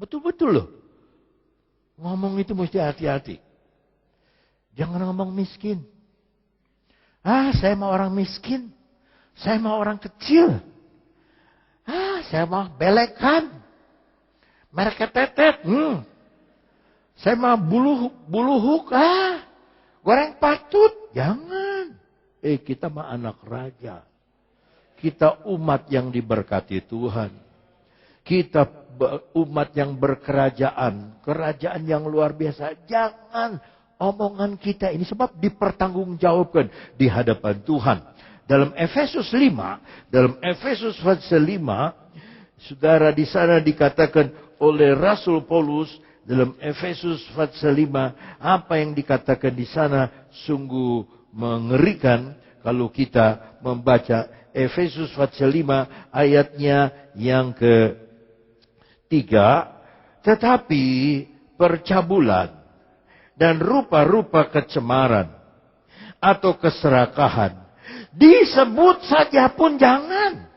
Betul-betul loh. Ngomong itu mesti hati-hati. Jangan ngomong miskin. Saya mau orang miskin. Saya mau orang kecil. Saya mau belekan. Merek tetet. Saya mau buluhuk. Goreng patut. Jangan. Kita mah anak raja. Kita umat yang diberkati Tuhan. Kita umat yang berkerajaan. Kerajaan yang luar biasa. Jangan omongan kita ini sebab dipertanggungjawabkan di hadapan Tuhan. Dalam Efesus 5, dalam Efesus pasal 5, saudara di sana dikatakan oleh Rasul Paulus dalam Efesus pasal 5, apa yang dikatakan di sana sungguh mengerikan kalau kita membaca Efesus pasal 5 ayatnya yang ke-3, tetapi percabulan dan rupa-rupa kecemaran atau keserakahan disebut saja pun jangan.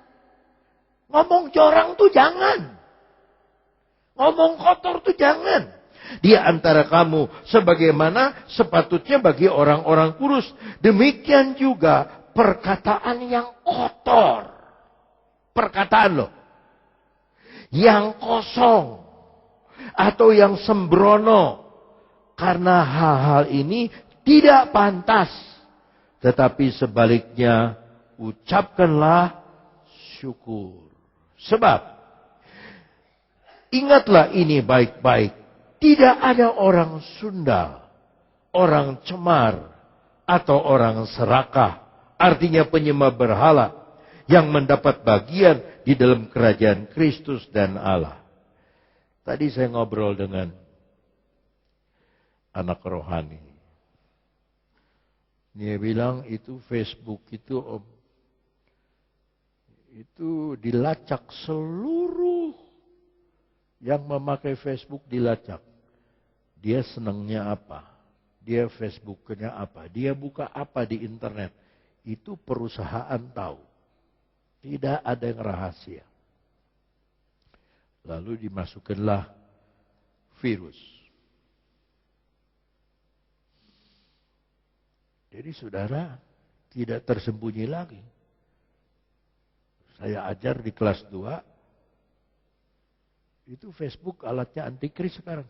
Ngomong corang tuh jangan. Ngomong kotor tuh jangan. Di antara kamu sebagaimana sepatutnya bagi orang-orang kurus. Demikian juga perkataan yang kotor. Perkataan loh. Yang kosong. Atau yang sembrono. Karena hal-hal ini tidak pantas. Tetapi sebaliknya ucapkanlah syukur. Sebab ingatlah ini baik-baik. Tidak ada orang sundal, orang cemar, atau orang serakah. Artinya penyembah berhala yang mendapat bagian di dalam kerajaan Kristus dan Allah. Tadi saya ngobrol dengan anak rohani. Dia bilang itu Facebook itu itu dilacak seluruh yang memakai Facebook dilacak. Dia senangnya apa? Dia Facebooknya apa? Dia buka apa di internet? Itu perusahaan tahu. Tidak ada yang rahasia. Lalu dimasukkanlah virus. Jadi saudara tidak tersembunyi lagi. Saya ajar di kelas 2. Itu Facebook alatnya antikris sekarang.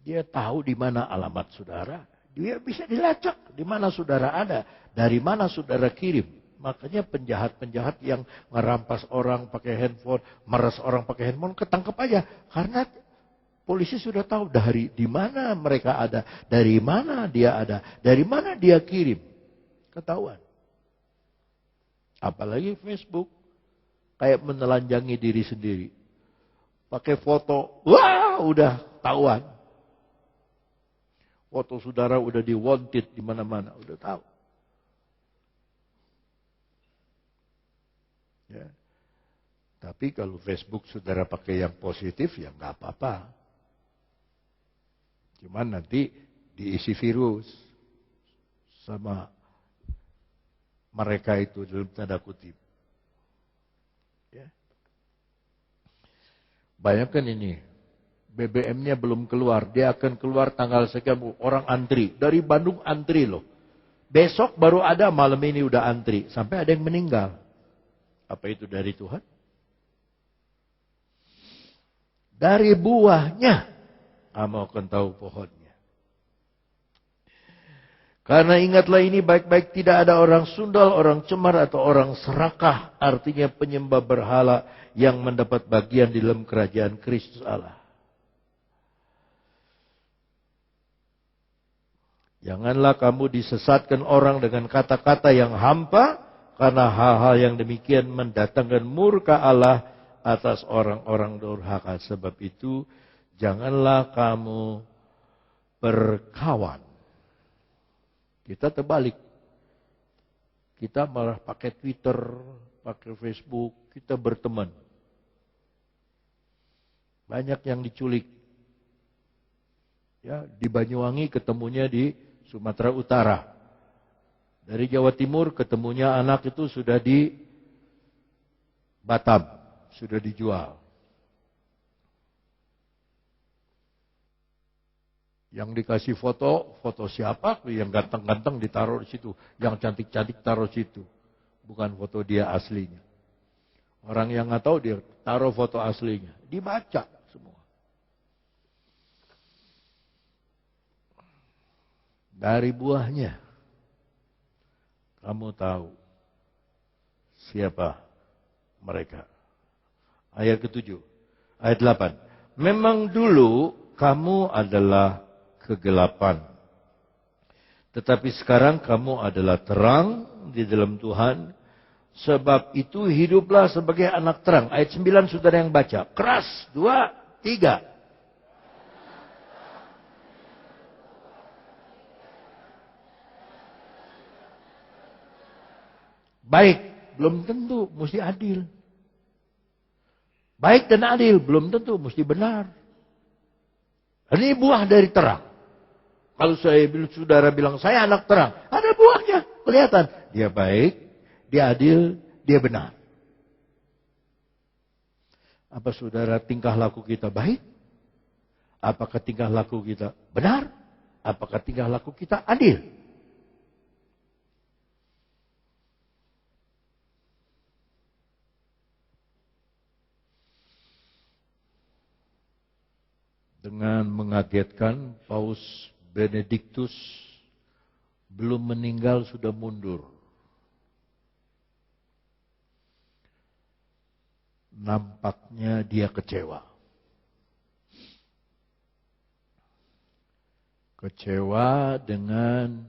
Dia tahu di mana alamat saudara. Dia bisa dilacak di mana saudara ada. Dari mana saudara kirim. Makanya penjahat-penjahat yang merampas orang pakai handphone. Meres orang pakai handphone ketangkep aja. Karena polisi sudah tahu dari di mana mereka ada, dari mana dia ada, dari mana dia kirim. Ketahuan. Apalagi Facebook kayak menelanjangi diri sendiri. Pakai foto, wah udah tahuan. Foto saudara udah di wanted di mana-mana, udah tahu. Ya. Tapi kalau Facebook saudara pakai yang positif ya nggak apa-apa. Cuman nanti diisi virus sama mereka itu dalam tanda kutip. Ya. Bayangkan ini, BBM-nya belum keluar, dia akan keluar tanggal sekian, orang antri. Dari Bandung antri loh. Besok baru ada, malam ini udah antri. Sampai ada yang meninggal. Apa itu dari Tuhan? Dari buahnya. Kamu akan tahu pohonnya. Karena ingatlah ini baik-baik, tidak ada orang sundal, orang cemar, atau orang serakah. Artinya penyembah berhala yang mendapat bagian di dalam kerajaan Kristus Allah. Janganlah kamu disesatkan orang dengan kata-kata yang hampa. Karena hal-hal yang demikian mendatangkan murka Allah atas orang-orang durhaka. Sebab itu janganlah kamu berkawan. Kita terbalik. Kita malah pakai Twitter, pakai Facebook, kita berteman. Banyak yang diculik. Ya, di Banyuwangi ketemunya di Sumatera Utara. Dari Jawa Timur ketemunya anak itu sudah di Batam, sudah dijual. Yang dikasih foto, foto siapa? Yang ganteng-ganteng ditaruh di situ. Yang cantik-cantik taruh di situ. Bukan foto dia aslinya. Orang yang nggak tahu dia taruh foto aslinya. Dibaca semua. Dari buahnya kamu tahu siapa mereka. Ayat ke-7. Ayat 8. Memang dulu kamu adalah kegelapan. Tetapi sekarang kamu adalah terang di dalam Tuhan. Sebab itu hiduplah sebagai anak terang. Ayat 9 saudara yang baca. Keras. 2, 3. Baik. Belum tentu mesti adil. Baik dan adil belum tentu mesti benar. Ini buah dari terang. Kalau saudara bilang saya anak terang. Ada buahnya. Kelihatan. Dia baik. Dia adil, dia benar. Apa saudara tingkah laku kita baik? Apakah tingkah laku kita benar? Apakah tingkah laku kita adil? Dengan mengagetkan, Paus Benediktus belum meninggal sudah mundur. Nampaknya dia kecewa. Kecewa dengan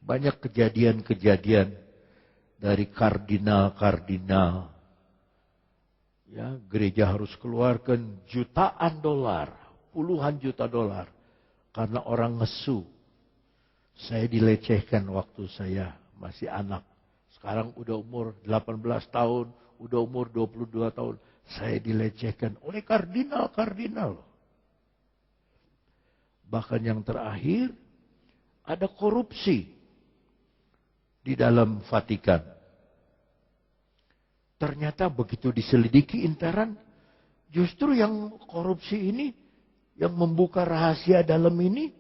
banyak kejadian-kejadian dari kardinal-kardinal. Ya, gereja harus keluarkan jutaan dolar, puluhan juta dolar karena orang ngesu. Saya dilecehkan waktu saya masih anak. Sekarang udah umur 18 tahun. Udah umur 22 tahun. Saya dilecehkan oleh kardinal-kardinal. Bahkan yang terakhir. Ada korupsi. Di dalam Vatikan. Ternyata begitu diselidiki intern. Justru yang korupsi ini. Yang membuka rahasia dalam ini.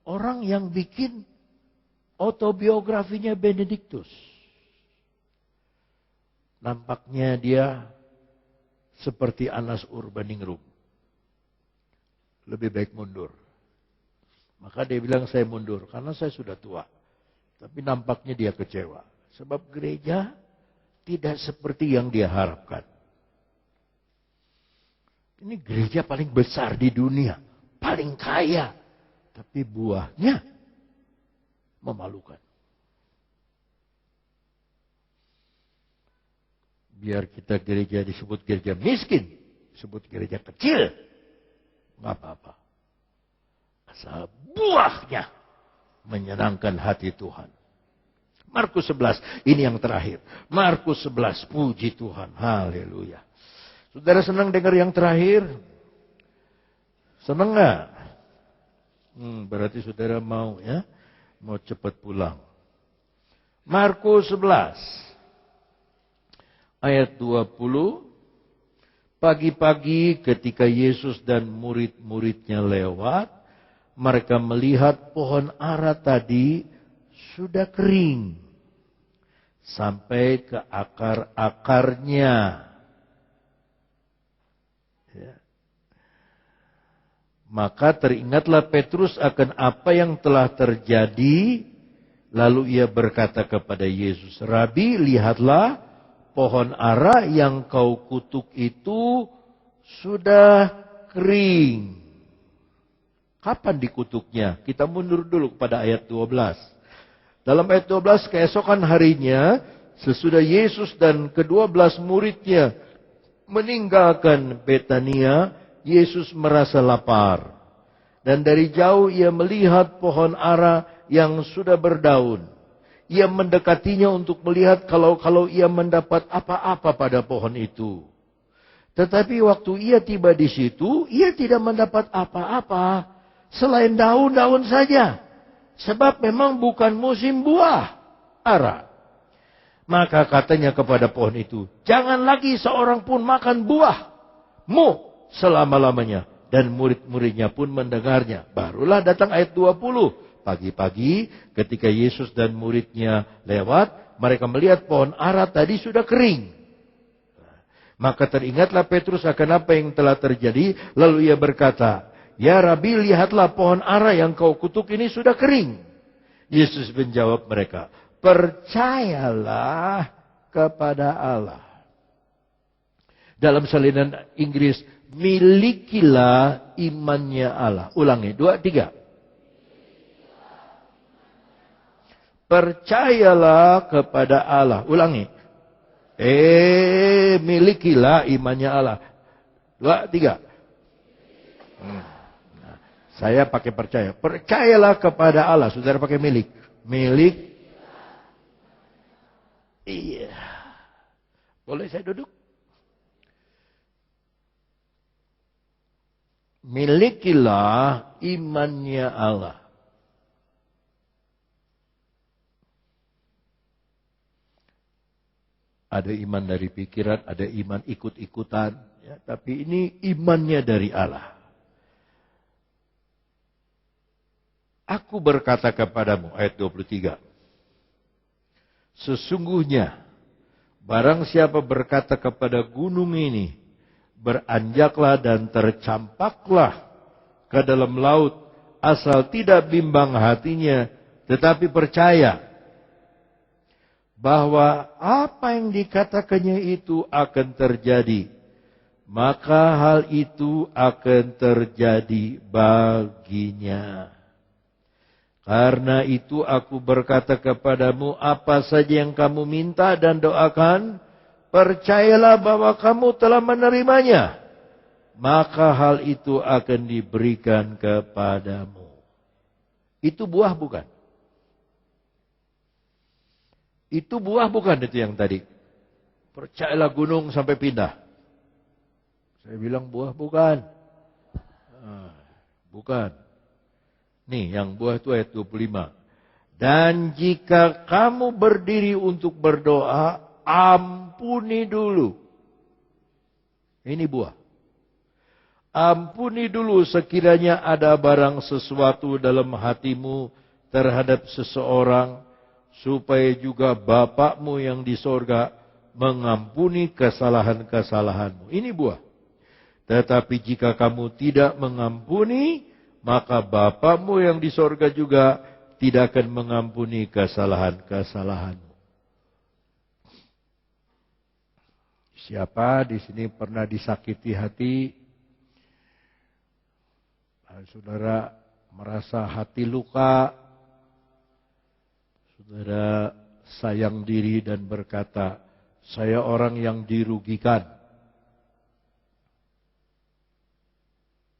Orang yang bikin autobiografinya Benediktus. Nampaknya dia seperti Anas Urbaningrum. Lebih baik mundur. Maka dia bilang saya mundur karena saya sudah tua. Tapi nampaknya dia kecewa. Sebab gereja tidak seperti yang dia harapkan. Ini gereja paling besar di dunia. Paling kaya. Tapi buahnya memalukan. Biar kita gereja disebut gereja miskin. Disebut gereja kecil. Nggak apa-apa. Asal buahnya menyenangkan hati Tuhan. Markus 11. Ini yang terakhir. Markus 11. Puji Tuhan. Haleluya. Saudara senang dengar yang terakhir? Senang nggak? Berarti saudara mau ya. Mau cepat pulang. Markus 11. Ayat 20, pagi-pagi ketika Yesus dan murid-muridnya lewat, mereka melihat pohon ara tadi sudah kering sampai ke akar-akarnya. Ya. Maka teringatlah Petrus akan apa yang telah terjadi, lalu ia berkata kepada Yesus, Rabi, lihatlah, pohon ara yang kau kutuk itu sudah kering. Kapan dikutuknya? Kita mundur dulu kepada ayat 12. Dalam ayat 12, keesokan harinya, sesudah Yesus dan ke-12 muridnya meninggalkan Betania, Yesus merasa lapar. Dan dari jauh ia melihat pohon ara yang sudah berdaun. Ia mendekatinya untuk melihat kalau ia mendapat apa-apa pada pohon itu. Tetapi waktu ia tiba di situ, ia tidak mendapat apa-apa selain daun-daun saja. Sebab memang bukan musim buah ara. Maka katanya kepada pohon itu, jangan lagi seorang pun makan buahmu selama-lamanya. dan murid-muridnya pun mendengarnya. Barulah datang ayat 20. Pagi-pagi ketika Yesus dan muridnya lewat, mereka melihat pohon ara tadi sudah kering. Maka teringatlah Petrus akan apa yang telah terjadi. Lalu ia berkata, "Ya Rabi, lihatlah pohon ara yang kau kutuk ini sudah kering." Yesus menjawab mereka, "Percayalah kepada Allah." Dalam salinan Inggris, milikilah imannya Allah. Ulangi, 2, 3. Percayalah kepada Allah. Ulangi. Milikilah imannya Allah. 2, 3. Nah, saya pakai percaya. Percayalah kepada Allah. Saudara pakai milik. Milik. Iya. Boleh saya duduk? Milikilah imannya Allah. Ada iman dari pikiran, ada iman ikut-ikutan. Ya, tapi ini imannya dari Allah. Aku berkata kepadamu, ayat 23. Sesungguhnya, barang siapa berkata kepada gunung ini, beranjaklah dan tercampaklah ke dalam laut, asal tidak bimbang hatinya, tetapi percaya bahwa apa yang dikatakannya itu akan terjadi, maka hal itu akan terjadi baginya. Karena itu aku berkata kepadamu, apa saja yang kamu minta dan doakan, percayalah bahwa kamu telah menerimanya, maka hal itu akan diberikan kepadamu. Itu buah bukan? Itu buah bukan itu yang tadi? Percayalah gunung sampai pindah. Saya bilang buah bukan. Bukan. Nih yang buah itu ayat 25. Dan jika kamu berdiri untuk berdoa, ampuni dulu. Ini buah. Ampuni dulu sekiranya ada barang sesuatu dalam hatimu terhadap seseorang, supaya juga Bapakmu yang di sorga mengampuni kesalahan-kesalahanmu. Ini buah. Tetapi jika kamu tidak mengampuni, maka Bapakmu yang di sorga juga tidak akan mengampuni kesalahan-kesalahanmu. Siapa di sini pernah disakiti hati? Saudara merasa hati luka, saudara sayang diri dan berkata, saya orang yang dirugikan.